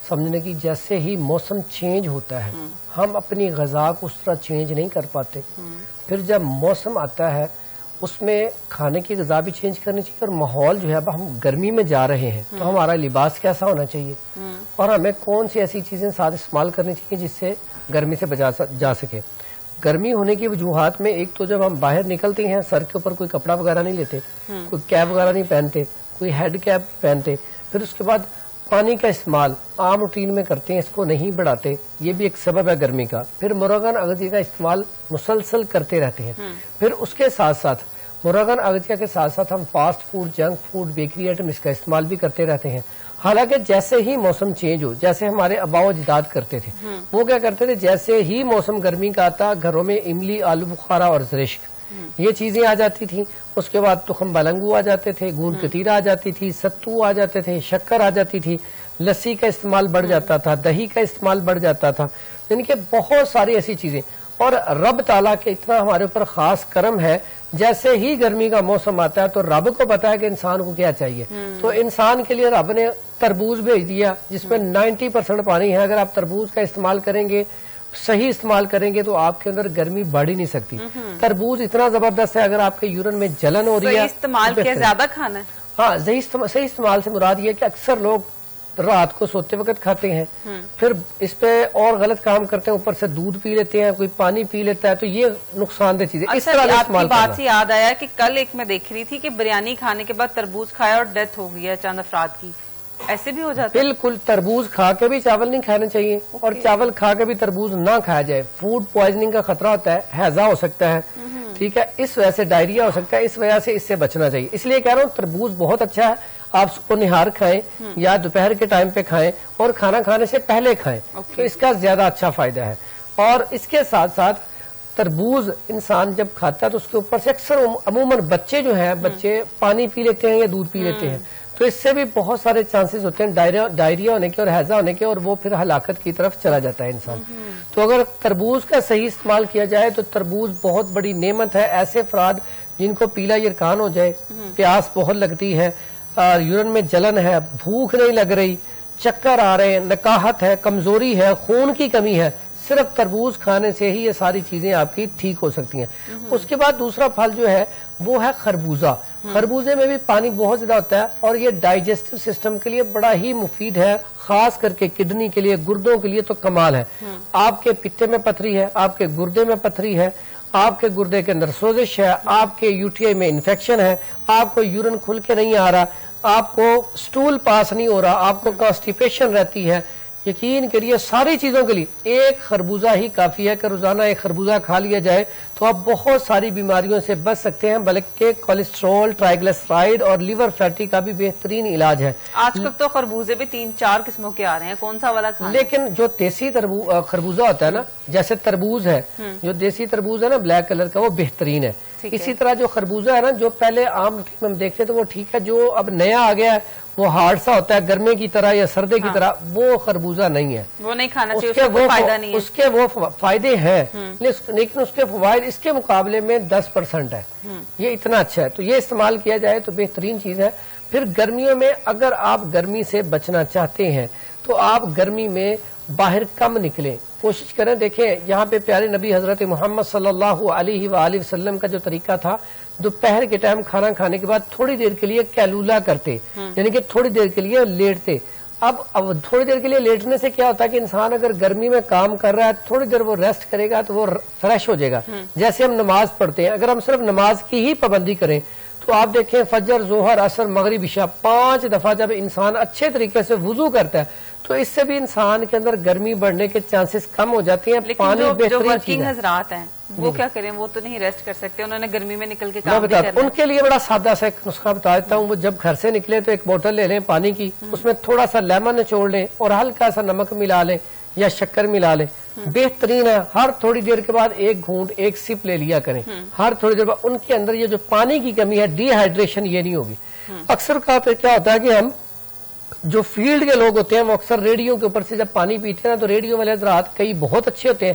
سمجھنے کی جیسے ہی موسم چینج ہوتا ہے ہم اپنی غذا کو اس طرح چینج نہیں کر پاتے. پھر جب موسم آتا ہے اس میں کھانے کی غذا بھی چینج کرنی چاہیے اور ماحول جو ہے اب ہم گرمی میں جا رہے ہیں تو ہمارا لباس کیسا ہونا چاہیے اور ہمیں کون سی ایسی چیزیں ساتھ استعمال کرنی چاہیے جس سے گرمی سے بچا جا سکے. گرمی ہونے کی وجوہات میں ایک تو جب ہم باہر نکلتے ہیں سر کے اوپر کوئی کپڑا وغیرہ نہیں لیتے, کوئی کیپ وغیرہ نہیں پہنتے, کوئی ہیڈ کیپ پہنتے. پھر اس کے بعد پانی کا استعمال عام روٹین میں کرتے ہیں, اس کو نہیں بڑھاتے, یہ بھی ایک سبب ہے گرمی کا. پھر مرغن اغذیہ کا استعمال مسلسل کرتے رہتے ہیں. پھر اس کے ساتھ ساتھ مرغن اغذیہ کے ساتھ ساتھ ہم fast food, junk food, bakery item اس کا استعمال بھی کرتے رہتے ہیں. حالانکہ جیسے ہی موسم چینج ہو, جیسے ہمارے آبا و اجداد کرتے تھے, وہ کیا کرتے تھے, جیسے ہی موسم گرمی کا آتا گھروں میں املی, آلو بخارا اور زرشک یہ چیزیں آ جاتی تھیں. اس کے بعد تخم بلنگو آ جاتے تھے, گوند کتیرا آ جاتی تھی, ستو آ جاتے تھے, شکر آ جاتی تھی, لسی کا استعمال بڑھ جاتا تھا, دہی کا استعمال بڑھ جاتا تھا. یعنی کہ بہت ساری ایسی چیزیں. اور رب تعالیٰ کے اتنا ہمارے اوپر خاص کرم ہے, جیسے ہی گرمی کا موسم آتا ہے تو رب کو پتا ہے کہ انسان کو کیا چاہیے. تو انسان کے لیے رب نے تربوز بھیج دیا جس میں 90% پانی ہے. اگر آپ تربوز کا استعمال کریں گے, صحیح استعمال کریں گے تو آپ کے اندر گرمی بڑھ ہی نہیں سکتی. تربوز اتنا زبردست ہے, اگر آپ کے یورین میں جلن ہو رہی ہے, استعمال کیا زیادہ کھانا ہے. ہاں, صحیح استعمال سے مراد یہ کہ اکثر لوگ رات کو سوتے وقت کھاتے ہیں, پھر اس پہ اور غلط کام کرتے ہیں, اوپر سے دودھ پی لیتے ہیں, کوئی پانی پی لیتا ہے, تو یہ نقصان دہ چیز ہے. اس طرح آپ کی بات سے یاد آیا کہ کل ایک میں دیکھ رہی تھی کہ بریانی کھانے کے بعد تربوز کھایا اور ڈیتھ ہو گئی ہے چند افراد کی. ایسے بھی ہو جاتا ہے؟ بالکل, تربوز کھا کے بھی چاول نہیں کھانا چاہیے اور چاول کھا کے بھی تربوز نہ کھایا جائے. فوڈ پوائزننگ کا خطرہ ہوتا ہے, ہیضہ ہو سکتا ہے, ٹھیک ہے, اس وجہ سے ڈائریا ہو سکتا ہے, اس وجہ سے اس سے بچنا چاہیے. اس لیے کہہ رہا ہوں تربوز بہت اچھا ہے, آپ اس کو نہار کھائیں یا دوپہر کے ٹائم پہ کھائیں اور کھانا کھانے سے پہلے کھائیں, تو اس کا زیادہ اچھا فائدہ ہے. اور اس کے ساتھ ساتھ تربوز انسان جب کھاتا ہے تو اس کے اوپر سے اکثر عموماً بچے جو ہیں, بچے پانی پی لیتے ہیں یا دودھ پی لیتے ہیں, تو اس سے بھی بہت سارے چانسز ہوتے ہیں ڈائریا ہونے کے اور ہیضہ ہونے کے, اور وہ پھر ہلاکت کی طرف چلا جاتا ہے انسان. تو اگر تربوز کا صحیح استعمال کیا جائے تو تربوز بہت بڑی نعمت ہے. ایسے افراد جن کو پیلا یرکان ہو جائے, پیاس بہت لگتی ہے, یورین میں جلن ہے, بھوک نہیں لگ رہی, چکر آ رہے ہیں, نکاہت ہے, کمزوری ہے, خون کی کمی ہے, صرف تربوز کھانے سے ہی یہ ساری چیزیں آپ کی ٹھیک ہو سکتی ہیں. اس کے بعد دوسرا پھل جو ہے وہ ہے خربوزہ. خربوزے میں بھی پانی بہت زیادہ ہوتا ہے اور یہ ڈائجسٹو سسٹم کے لیے بڑا ہی مفید ہے, خاص کر کے کڈنی کے لیے, گردوں کے لیے تو کمال ہے. آپ کے پتے میں پتھری ہے, آپ کے گردے میں پتھری ہے, آپ کے گردے کے اندر سوزش ہے, آپ کے UTI میں انفیکشن ہے, آپ کو یورین کھل کے نہیں آ رہا, آپ کو سٹول پاس نہیں ہو رہا, آپ کو کانسٹیپیشن رہتی ہے, یقین کریے ساری چیزوں کے لیے ایک خربوزہ ہی کافی ہے کہ روزانہ ایک خربوزہ کھا لیا جائے تو آپ بہت ساری بیماریوں سے بچ سکتے ہیں. بلکہ کولیسٹرول, ٹرائیگلیسرائڈ اور لیور فیٹی کا بھی بہترین علاج ہے. آج کل تو خربوزے بھی 3-4 قسموں کے آ رہے ہیں, کون سا والا کھانا؟ لیکن جو دیسی خربوزہ ہوتا ہے نا, جیسے تربوز ہے, جو دیسی تربوز ہے نا بلیک کلر کا, وہ بہترین ہے. اسی طرح جو خربوزہ ہے نا, جو پہلے عام روٹین میں ہم دیکھتے تو وہ ٹھیک ہے, جو اب نیا آ گیا ہے وہ ہارڈ سا ہوتا ہے, گرمے کی طرح یا سردے کی طرح, وہ خربوزہ نہیں ہے, وہ نہیں کھانا چاہیے, اس کا کوئی فائدہ نہیں ہے. اس کے وہ فائدے ہیں لیکن اس کے فوائد اس کے مقابلے میں 10% ہے. یہ اتنا اچھا ہے, تو یہ استعمال کیا جائے تو بہترین چیز ہے. پھر گرمیوں میں اگر آپ گرمی سے بچنا چاہتے ہیں تو آپ گرمی میں باہر کم نکلیں, کوشش کریں. دیکھیں یہاں پہ پیارے نبی حضرت محمد صلی اللہ علیہ وآلہ وسلم کا جو طریقہ تھا, دوپہر کے ٹائم کھانا کھانے کے بعد تھوڑی دیر کے لیے کیلولا کرتے, یعنی کہ تھوڑی دیر کے لیے لیٹتے. اب تھوڑی دیر کے لیے لیٹنے سے کیا ہوتا ہے کہ انسان اگر گرمی میں کام کر رہا ہے, تھوڑی دیر وہ ریسٹ کرے گا تو وہ فریش ہو جائے گا. جیسے ہم نماز پڑھتے ہیں, اگر ہم صرف نماز کی ہی پابندی کریں تو آپ دیکھیں فجر, ظہر, عصر, مغرب, عشاء 5 دفعہ جب انسان اچھے طریقے سے وضو کرتا ہے تو اس سے بھی انسان کے اندر گرمی بڑھنے کے چانسز کم ہو جاتے ہیں. پانی جو ورکنگ حضرات ہیں وہ کیا کریں, وہ تو نہیں ریسٹ کر سکتے, انہوں نے گرمی میں نکل کے کام بھی کرنا ہے. ان کے لیے بڑا سادہ سا ایک نسخہ بتا دیتا ہوں. وہ جب گھر سے نکلے تو ایک بوتل لے لیں پانی کی, اس میں تھوڑا سا لیمن نچوڑ لیں اور ہلکا سا نمک ملا لیں یا شکر ملا لیں. بہترین ہے. ہر تھوڑی دیر کے بعد ایک گھونٹ, ایک سپ لے لیا کریں. ہر تھوڑی دیر بعد ان کے اندر یہ جو پانی کی کمی ہے, ڈی ہائیڈریشن, یہ نہیں ہوگی. اکثر کیا ہوتا ہے کہ ہم جو فیلڈ کے لوگ ہوتے ہیں وہ اکثر ریڈیو کے اوپر سے جب پانی پیتے ہیں نا, تو ریڈیو والے حضرات کئی بہت اچھے ہوتے ہیں,